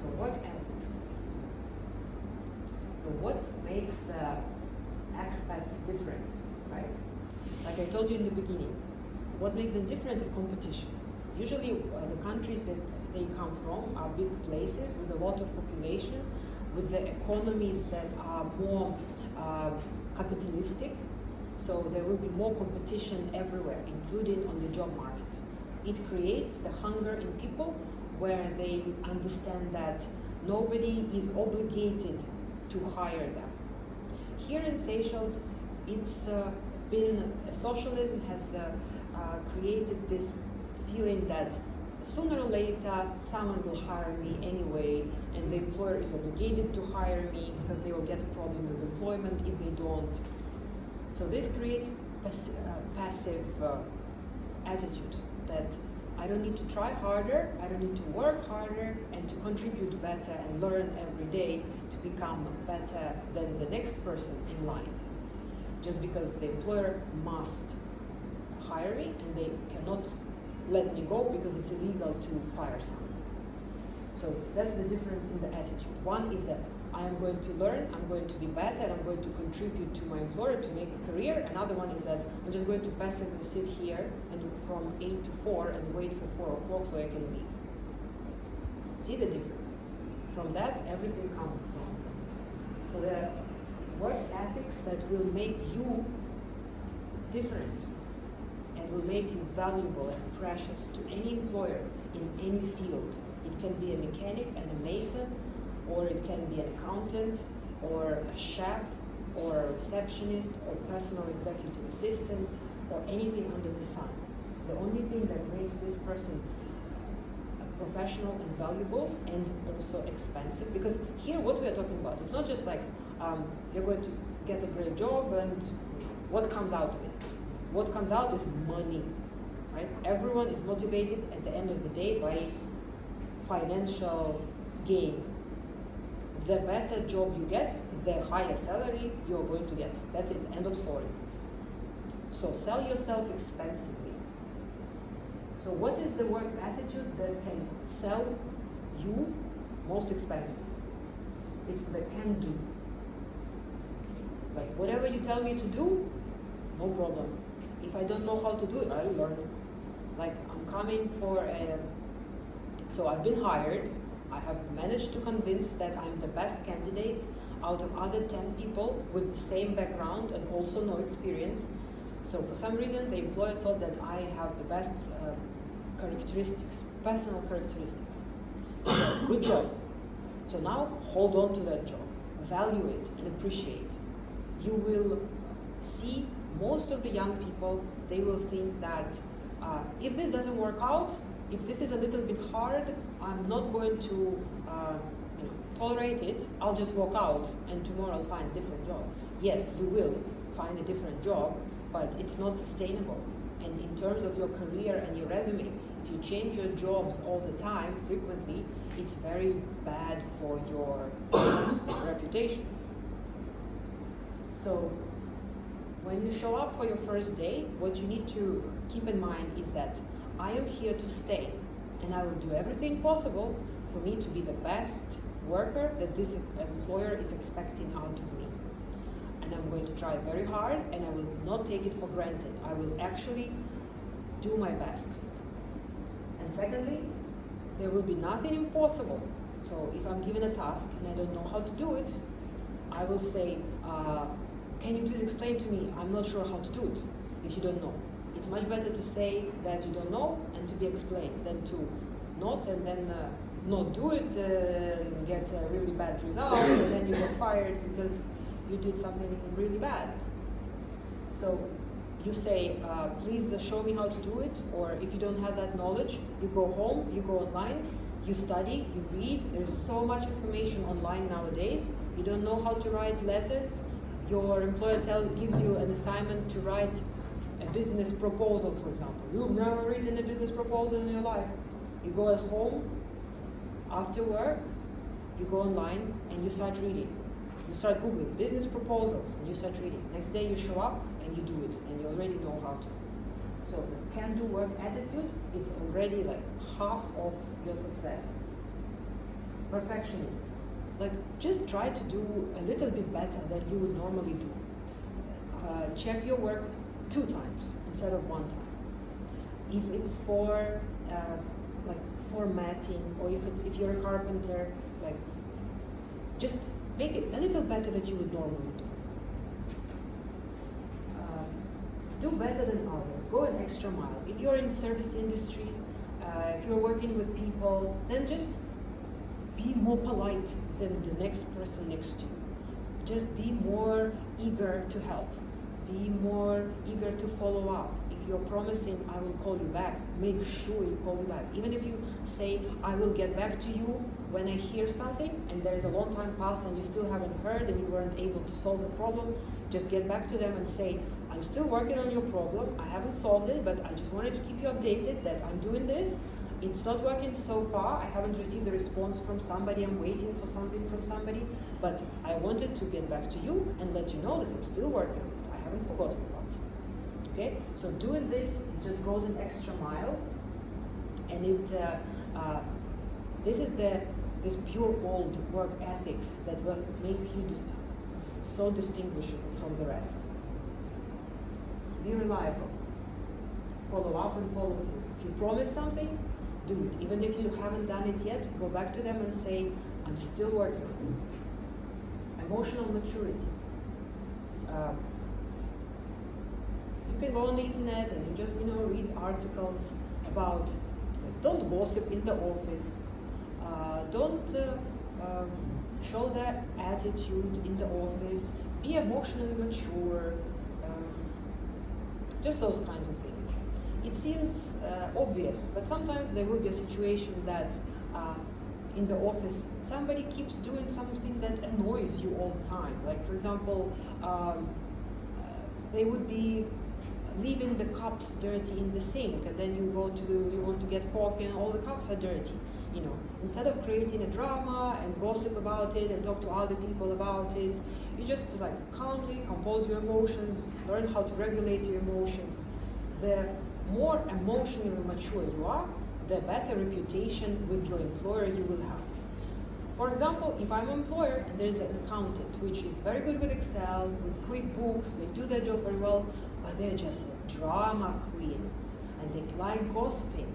So work ethics. So what makes expats different, right? Like I told you in the beginning, what makes them different is competition. Usually the countries that they come from are big places with a lot of population, with the economies that are more capitalistic. So there will be more competition everywhere, including on the job market. It creates the hunger in people where they understand that nobody is obligated to hire them. Here in Seychelles, it's been socialism has created this feeling that sooner or later someone will hire me anyway, and the employer is obligated to hire me because they will get a problem with employment if they don't. So this creates passive attitude that I don't need to try harder, I don't need to work harder and to contribute better and learn every day to become better than the next person in line. Just because the employer must hire me and they cannot let me go because it's illegal to fire someone. So that's the difference in the attitude. One is that I am going to learn, I'm going to be better, and I'm going to contribute to my employer to make a career. Another one is that I'm just going to passively sit here and from 8 to 4 and wait for 4 o'clock so I can leave. See the difference? From that, everything comes from. So the work ethics that will make you different and will make you valuable and precious to any employer in any field. It can be a mechanic and a mason, or it can be an accountant, or a chef, or a receptionist, or personal executive assistant, or anything under the sun. The only thing that makes this person professional and valuable and also expensive, because here what we are talking about, it's not just like you're going to get a great job and what comes out of it. What comes out is money, right? Everyone is motivated at the end of the day by financial gain. The better job you get, the higher salary you're going to get. That's it, end of story. So sell yourself expensively. So what is the work attitude that can sell you most expensive? It's the can do. Like whatever you tell me to do, no problem. If I don't know how to do it, I'll learn it. Like I'm coming for so I've been hired. I have managed to convince that I'm the best candidate out of other 10 people with the same background and also no experience. So for some reason, the employer thought that I have the best characteristics, personal characteristics. Good job. So now hold on to that job, value it and appreciate. You will see most of the young people, they will think that if this doesn't work out, if this is a little bit hard, I'm not going to tolerate it. I'll just walk out and tomorrow I'll find a different job. Yes, you will find a different job, but it's not sustainable. And in terms of your career and your resume, if you change your jobs all the time, frequently, it's very bad for your reputation. So when you show up for your first day, what you need to keep in mind is that I am here to stay, and I will do everything possible for me to be the best worker that this employer is expecting out of me. And I'm going to try very hard, and I will not take it for granted. I will actually do my best. And secondly, there will be nothing impossible. So if I'm given a task and I don't know how to do it, I will say, can you please explain to me? I'm not sure how to do it, if you don't know. It's much better to say that you don't know and to be explained than to not and then not do it and get a really bad result and then you get fired because you did something really bad. So you say, please show me how to do it, or if you don't have that knowledge, you go home, you go online, you study, you read. There's so much information online nowadays. You don't know how to write letters. Your employer gives you an assignment to write a business proposal, for example. You've never written a business proposal in your life. You go at home, after work, you go online and you start reading. You start Googling business proposals and you start reading. Next day you show up and you do it and you already know how to. So the can-do work attitude is already like half of your success. perfectionist. Like, just try to do a little bit better than you would normally do. Check your work 2 times instead of 1 time. If it's for like formatting, or if you're a carpenter, like, just make it a little better than you would normally do. Do better than others. Go an extra mile. If you're in the service industry, if you're working with people, then just be more polite than the next person next to you. Just be more eager to help. Be more eager to follow up. If you're promising, I will call you back, make sure you call me back. Even if you say, I will get back to you when I hear something, and there's a long time passed and you still haven't heard and you weren't able to solve the problem, just get back to them and say, I'm still working on your problem, I haven't solved it, but I just wanted to keep you updated that I'm doing this. It's not working so far, I haven't received a response from somebody, I'm waiting for something from somebody, but I wanted to get back to you and let you know that I'm still working on it. I haven't forgotten about you. Okay? So doing this, it just goes an extra mile, and this is this pure gold work ethics that will make you so distinguishable from the rest. Be reliable. Follow up and follow through. If you promise something, do it. Even if you haven't done it yet, go back to them and say, I'm still working on it. Emotional maturity. You can go on the internet and you just, read articles about, don't gossip in the office. Don't show that attitude in the office. Be emotionally mature. Just those kinds of things. It seems obvious, but sometimes there will be a situation that in the office somebody keeps doing something that annoys you all the time. Like, for example, they would be leaving the cups dirty in the sink, and then you want to get coffee and all the cups are dirty. Instead of creating a drama and gossip about it and talk to other people about it, you just calmly compose your emotions, learn how to regulate your emotions. The more emotionally mature you are, the better reputation with your employer you will have. For example, if I'm an employer and there's an accountant which is very good with Excel, with QuickBooks, they do their job very well, but they're just a drama queen and they like gossiping.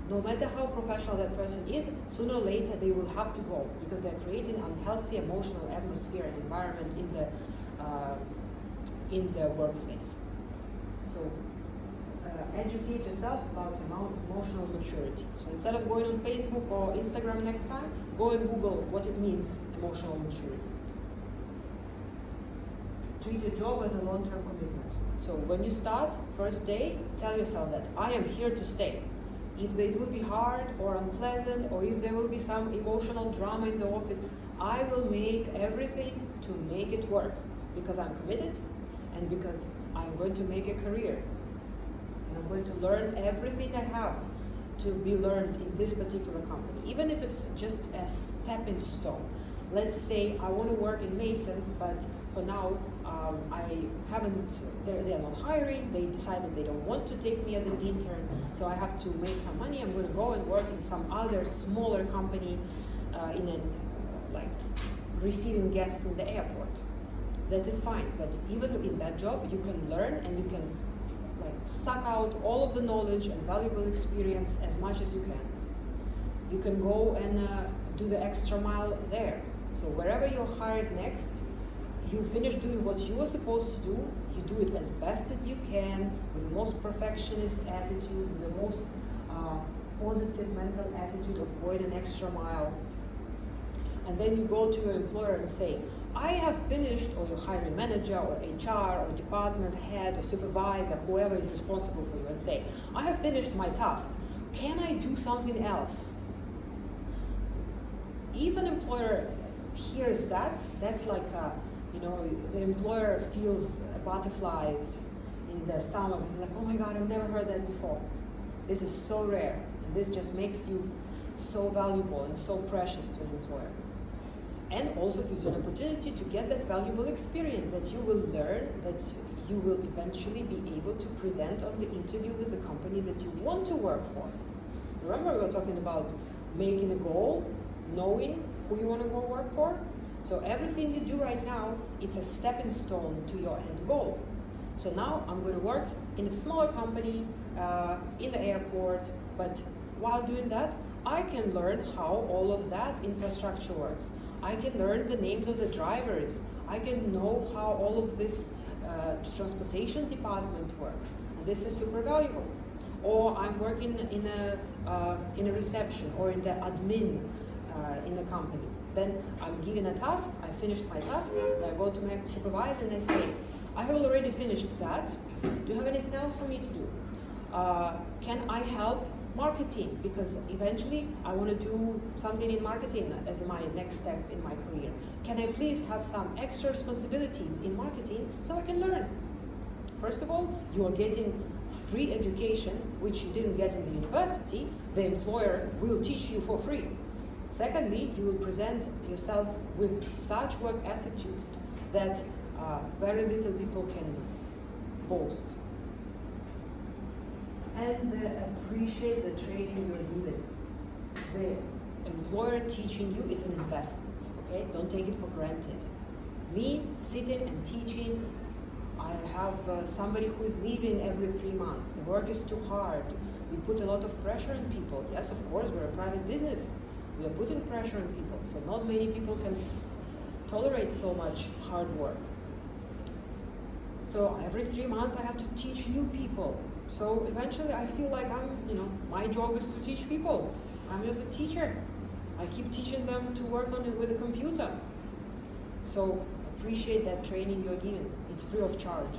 No matter how professional that person is, sooner or later they will have to go because they're creating unhealthy emotional atmosphere and environment in the workplace. So educate yourself about emotional maturity. So instead of going on Facebook or Instagram next time, go and Google what it means, emotional maturity. Treat your job as a long-term commitment. So when you start, first day, tell yourself that I am here to stay. If it will be hard or unpleasant, or if there will be some emotional drama in the office, I will make everything to make it work because I'm committed and because I'm going to make a career. And I'm going to learn everything I have to be learned in this particular company, even if it's just a stepping stone. Let's say I want to work in Masons, but for now they're not hiring, they decided they don't want to take me as an intern, so I have to make some money. I'm going to go and work in some other smaller company receiving guests in the airport. That is fine, but even in that job you can learn and you can suck out all of the knowledge and valuable experience as much as you can. You can go and do the extra mile there. So wherever you're hired next, you finish doing what you were supposed to do, you do it as best as you can, with the most perfectionist attitude, with the most positive mental attitude of going an extra mile. And then you go to your employer and say, I have finished, or your hiring manager, or HR, or department head, or supervisor, whoever is responsible for you, and say, I have finished my task. Can I do something else? If an employer hears that, that's like the employer feels butterflies in the stomach. He's like, oh my God, I've never heard that before. This is so rare, and this just makes you so valuable and so precious to an employer. And also gives you an opportunity to get that valuable experience that you will learn, that you will eventually be able to present on the interview with the company that you want to work for. Remember, we were talking about making a goal knowing who you want to go work for. So everything you do right now, it's a stepping stone to your end goal. So now I'm going to work in a smaller company, in the airport, but while doing that, I can learn how all of that infrastructure works. I can learn the names of the drivers. I can know how all of this transportation department works. And this is super valuable. Or I'm working in a reception or in the admin in the company. Then I'm given a task, I finished my task, I go to my supervisor and I say, I have already finished that. Do you have anything else for me to do? Can I help marketing? Because eventually I want to do something in marketing as my next step in my career. Can I please have some extra responsibilities in marketing so I can learn? First of all, you are getting free education, which you didn't get in the university. The employer will teach you for free. Secondly, you will present yourself with such work attitude that very little people can boast. And appreciate the training you're given. The employer teaching you is an investment, okay? Don't take it for granted. Me sitting and teaching, I have somebody who is leaving every 3 months. The work is too hard. We put a lot of pressure on people. Yes, of course, we're a private business. We are putting pressure on people, so not many people can tolerate so much hard work. So every 3 months I have to teach new people. So eventually I feel like my job is to teach people. I'm just a teacher. I keep teaching them to work on it with a computer. So appreciate that training you're given. It's free of charge.